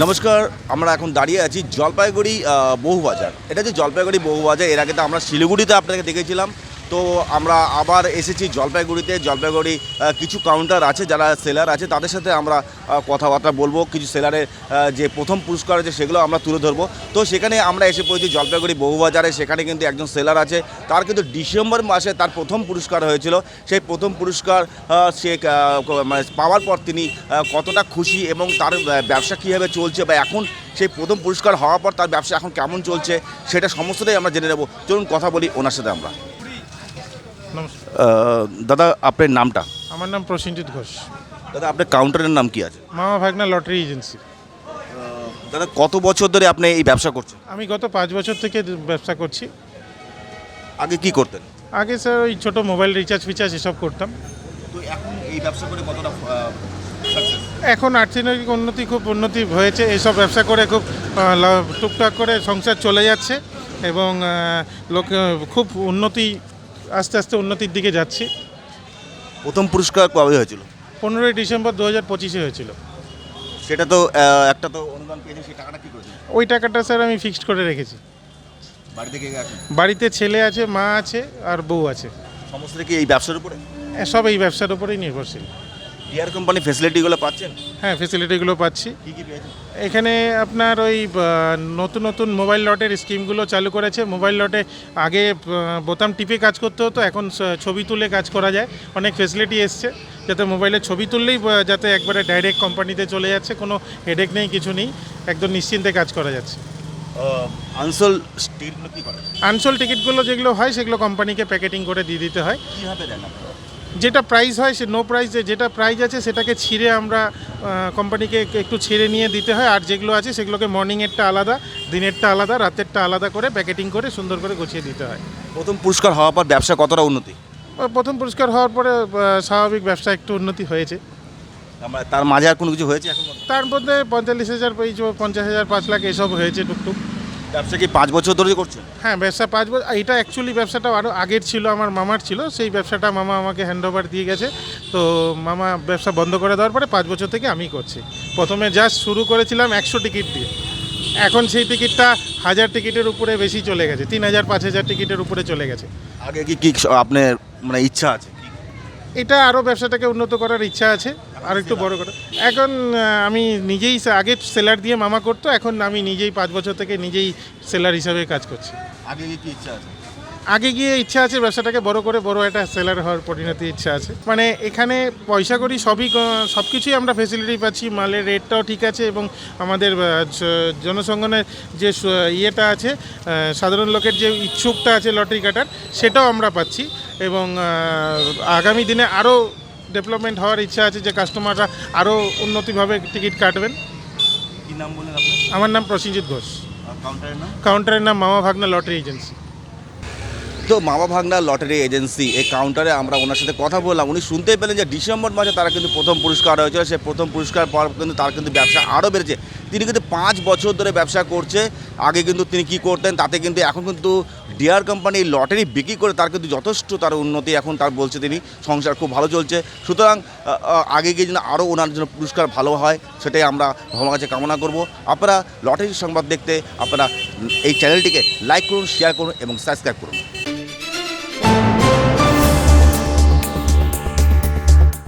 নমস্কার, আমরা এখন দাঁড়িয়ে আছি জলপাইগুড়ি বহুবাজার। এটা যে জলপাইগুড়ি বহুবাজার, এর আগে তো আমরা শিলিগুড়িতে আপনাকে দেখেছিলাম। তো আমরা আবার এসেছি জলপাইগুড়িতে। জলপাইগুড়ি কিছু কাউন্টার আছে, যারা সেলার আছে তাদের সাথে আমরা কথাবার্তা বলবো। কিছু সেলারের যে প্রথম পুরস্কার আছে সেগুলো আমরা তুলে ধরবো। তো সেখানে আমরা এসে পড়েছি জলপাইগুড়ি বহুবাজারে। সেখানে কিন্তু একজন সেলার আছে, তার কিন্তু ডিসেম্বর মাসে তার প্রথম পুরস্কার হয়েছিল। সেই প্রথম পুরস্কার সে মানে পাওয়ার পর তিনি কতটা খুশি এবং তার ব্যবসা কীভাবে চলছে, বা এখন সেই প্রথম পুরস্কার হওয়ার পর তার ব্যবসা এখন কেমন চলছে সেটা সমস্তটাই আমরা জেনে নেব। চলুন কথা বলি ওনার সাথে আমরা। নমস্কার, দাদা, আপনার নামটা? আমার নাম প্রসেনজিৎ ঘোষ। দাদা, আপনার কাউন্টারের নাম কি আছে? মামা ভাগনা লটারি এজেন্সি। দাদা, কত বছর ধরে আপনি এই ব্যবসা করছেন? আমি গত 5 বছর থেকে ব্যবসা করছি। আগে কি করতেন? আগে স্যার ওই ছোটো মোবাইল রিচার্জ ফিচার্জ এসব করতাম। তো এখন এই ব্যবসা করে কতটা সাকসেস? এখন অর্থনৈতিক খুব উন্নতি হয়েছে। এইসব ব্যবসা করে খুব টুকটাক করে সংসার চলে যাচ্ছে এবং লোক খুব আস্তে আস্তে উন্নতির দিকে যাচ্ছি। প্রথম পুরস্কার কবে হয়েছিল? 15ই ডিসেম্বর 2025 হয়েছিল। সেটা তো একটা তো অনুদান পেয়েছে, সেই টাকাটা কী করেছিল? ওই টাকাটা স্যার আমি ফিক্সড করে রেখেছি। বাড়ি থেকে গেছে? বাড়িতে ছেলে আছে, মা আছে আর বউ আছে। সমস্ত কি এই ব্যবসার উপরে? সব এই ব্যবসার উপরেই নির্ভরশীল। ডিআর কোম্পানি ফেসিলিটিগুলো পাচ্ছেন? হ্যাঁ, ফেসিলিটিগুলো পাচ্ছি। কী কী পেয়েছেন? এখানে আপনার ওই নতুন নতুন মোবাইল লটের স্কিমগুলো চালু করেছে। মোবাইল লটে আগে বোতাম টিপে কাজ করতে হতো, এখন ছবি তুলে কাজ করা যায়। অনেক ফেসিলিটি এসছে, যাতে মোবাইলে ছবি তুললেই যাতে একবারে ডাইরেক্ট কোম্পানিতে চলে যাচ্ছে, কোনো হেডেক নেই, কিছু নেই, একদম নিশ্চিন্তে কাজ করা যাচ্ছে। আনসোল স্টিলগুলো কী করে? আনসোল টিকিটগুলো যেগুলো হয় সেগুলো কোম্পানিকে প্যাকেটিং করে দিয়ে দিতে হয়। কীভাবে দেন আপনারা? যেটা প্রাইস হয় সে নো প্রাইস, যেটা প্রাইস আছে সেটাকে ছিঁড়ে আমরা কোম্পানিকে একটু ছিঁড়ে নিয়ে দিতে হয়। আর যেগুলো আছে সেগুলোকে মর্নিংয়েরটা আলাদা, দিনেরটা আলাদা, রাতেরটা আলাদা করে প্যাকেটিং করে সুন্দর করে গুছিয়ে দিতে হয়। প্রথম পুরস্কার হওয়ার পর ব্যবসা কতটা উন্নতি? প্রথম পুরস্কার হওয়ার পরে স্বাভাবিক ব্যবসা একটু উন্নতি হয়েছে। তার মাঝে আর কোনো কিছু হয়েছে এখন? তার মধ্যে 45,000 50,000 5 লাখ এসব হয়েছে টুকটুক। ব্যবসা কি 5 বছর ধরে করছেন? হ্যাঁ, ব্যবসা 5 বছর। এটা অ্যাকচুয়ালি ব্যবসাটা আরও আগের ছিল, আমার মামার ছিল। সেই ব্যবসাটা মামা আমাকে হ্যান্ডওভার দিয়ে গেছে। তো মামা ব্যবসা বন্ধ করে দেওয়ার পরে 5 বছর থেকে আমি করছি। প্রথমে জাস্ট শুরু করেছিলাম 100 টিকিট দিয়ে। এখন সেই টিকিটটা 1000 টিকিটের উপরে বেশি চলে গেছে, 3000 5000 টিকিটের উপরে চলে গেছে। আগে কি আপনার মানে ইচ্ছা আছে? এটা আরও ব্যবসাটাকে উন্নত করার ইচ্ছা আছে, আর একটু বড় করা। এখন আমি নিজেই আগে সেলার দিয়ে মামা করতো, এখন আমি নিজেই 5 বছর থেকে নিজেই সেলার হিসাবে কাজ করছি। আগে কি ইচ্ছা আছে? আগে গিয়ে ইচ্ছা আছে ব্যবসাটাকে বড় করে বড় একটা সেলার হওয়ার পরিণতি ইচ্ছা আছে। মানে এখানে পয়সা করি সব কিছুই আমরা ফেসিলিটি পাচ্ছি, মালের রেটটাও ঠিক আছে এবং আমাদের জনসংগঠনের যে ইয়েটা আছে, সাধারণ লোকের যে ইচ্ছুকটা আছে লটারি কাটার, সেটাও আমরা পাচ্ছি। এবং আগামী দিনে আরও ডেভেলপমেন্ট হওয়ার ইচ্ছা আছে, যে কাস্টমাররা আরও উন্নতিভাবে টিকিট কাটবেন। কি নাম বলেন আপনি? আমার নাম প্রসেনজিৎ ঘোষ। কাউন্টারের নাম? কাউন্টারের নাম মামা ভাগনা লটারি এজেন্সি। তো মামা ভাগনা লটারি এজেন্সি, এই কাউন্টারে আমরা ওনার সাথে কথা বললাম। উনি শুনতেই পেলেন যে ডিসেম্বর মাসে তারা কিন্তু প্রথম পুরস্কার হয়েছিল। সেই প্রথম পুরস্কার পর কিন্তু তার কিন্তু ব্যবসা আরও বেড়েছে। তিনি কিন্তু 5 বছর ধরে ব্যবসা করছে। আগে কিন্তু তিনি কী করতেন, তাতে কিন্তু এখন কিন্তু ডিআর কোম্পানি লটারি বিক্রি করে তার কিন্তু যথেষ্ট তার উন্নতি, এখন তার বলছে তিনি সংসার খুব ভালো চলছে। সুতরাং আগে গিয়ে যেন আরও ওনার জন্য পুরস্কার ভালো হয়, সেটাই আমরা ভগবানের কাছে কামনা করব। আপনারা লটারির সংবাদ দেখতে আপনারা এই চ্যানেলটিকে লাইক করুন, শেয়ার করুন এবং সাবস্ক্রাইব করুন।